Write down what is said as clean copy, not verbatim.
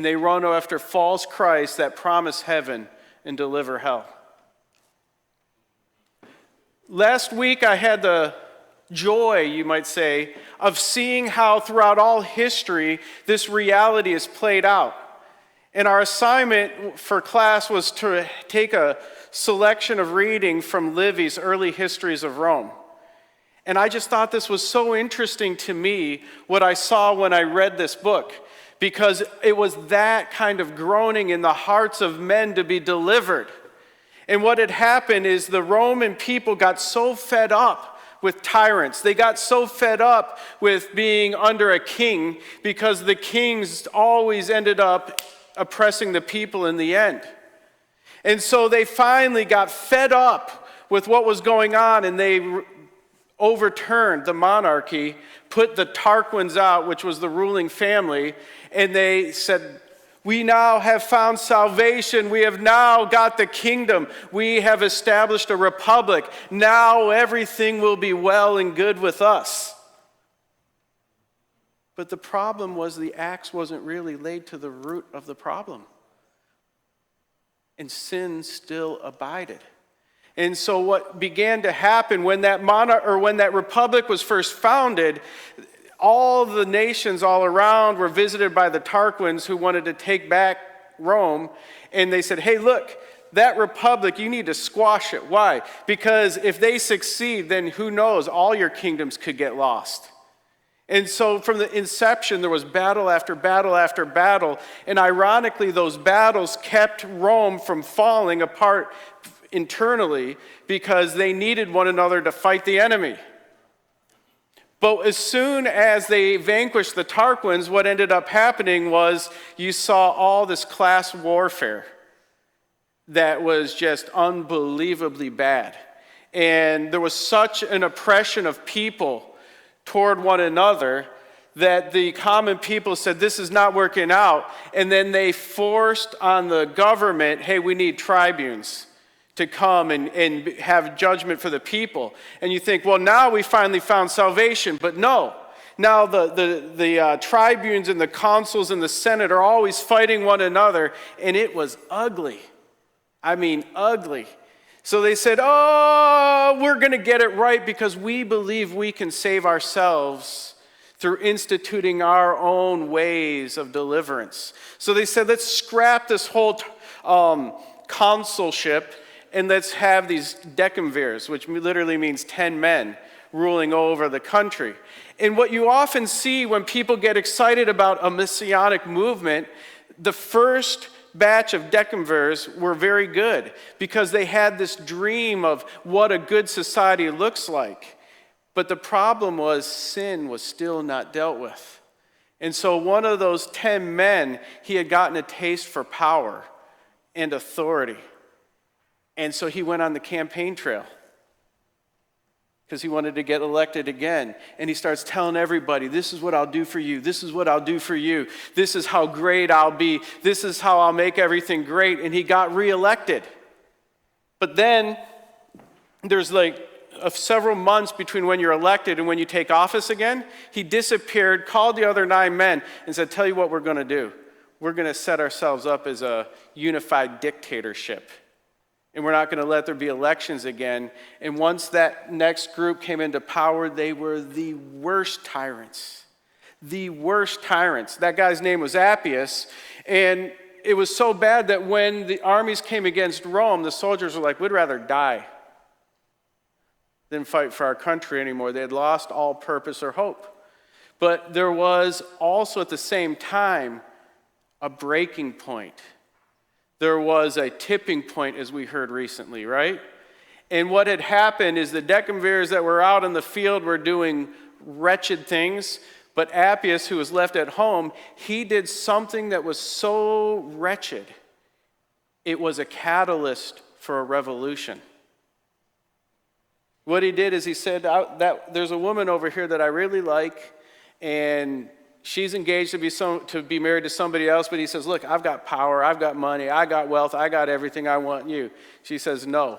They run after false Christs that promise heaven and deliver hell. Last week I had the joy, you might say, of seeing how throughout all history this reality is played out. And our assignment for class was to take a selection of reading from Livy's Early Histories of Rome. And I just thought this was so interesting to me, what I saw when I read this book, because it was that kind of groaning in the hearts of men to be delivered. And what had happened is the Roman people got so fed up with tyrants. They got so fed up with being under a king because the kings always ended up oppressing the people in the end. And so they finally got fed up with what was going on, and they overturned the monarchy, put the Tarquins out, which was the ruling family, and they said, we now have found salvation. We have now got the kingdom. We have established a republic. Now everything will be well and good with us. But the problem was the axe wasn't really laid to the root of the problem. And sin still abided. And so what began to happen when that republic was first founded, all the nations all around were visited by the Tarquins who wanted to take back Rome. And they said, hey, look, that republic, you need to squash it. Why? Because if they succeed, then who knows, all your kingdoms could get lost. And so from the inception, there was battle after battle after battle. And ironically, those battles kept Rome from falling apart internally because they needed one another to fight the enemy. But as soon as they vanquished the Tarquins, what ended up happening was you saw all this class warfare that was just unbelievably bad. And there was such an oppression of people toward one another that the common people said, this is not working out. And then they forced on the government, hey, we need tribunes to come and have judgment for the people. And you think, well, now we finally found salvation. But no. Now the tribunes and the consuls and the senate are always fighting one another. And it was ugly. I mean, ugly. So they said, oh, we're going to get it right because we believe we can save ourselves through instituting our own ways of deliverance. So they said, let's scrap this whole consulship and let's have these decemvirs, which literally means 10 men ruling over the country. And what you often see when people get excited about a messianic movement, the first batch of decemvirs were very good because they had this dream of what a good society looks like. But the problem was sin was still not dealt with. And so one of those 10 men, he had gotten a taste for power and authority. And so he went on the campaign trail because he wanted to get elected again. And he starts telling everybody, this is what I'll do for you. This is what I'll do for you. This is how great I'll be. This is how I'll make everything great. And he got reelected. But then there's several months between when you're elected and when you take office again. He disappeared, called the other 9 men, and said, tell you what we're going to do. We're going to set ourselves up as a unified dictatorship. And we're not going to let there be elections again. And once that next group came into power, they were the worst tyrants. The worst tyrants. That guy's name was Appius. And it was so bad that when the armies came against Rome, the soldiers were like, we'd rather die than fight for our country anymore. They had lost all purpose or hope. But there was also at the same time a breaking point. There was a tipping point, as we heard recently, right? And what had happened is the decemvirs that were out in the field were doing wretched things, but Appius, who was left at home, he did something that was so wretched. It was a catalyst for a revolution. What he did is he said, there's a woman over here that I really like, and she's engaged to be married to somebody else, but he says, look, I've got power, I've got money, I got wealth, I got everything I want you. She says, no,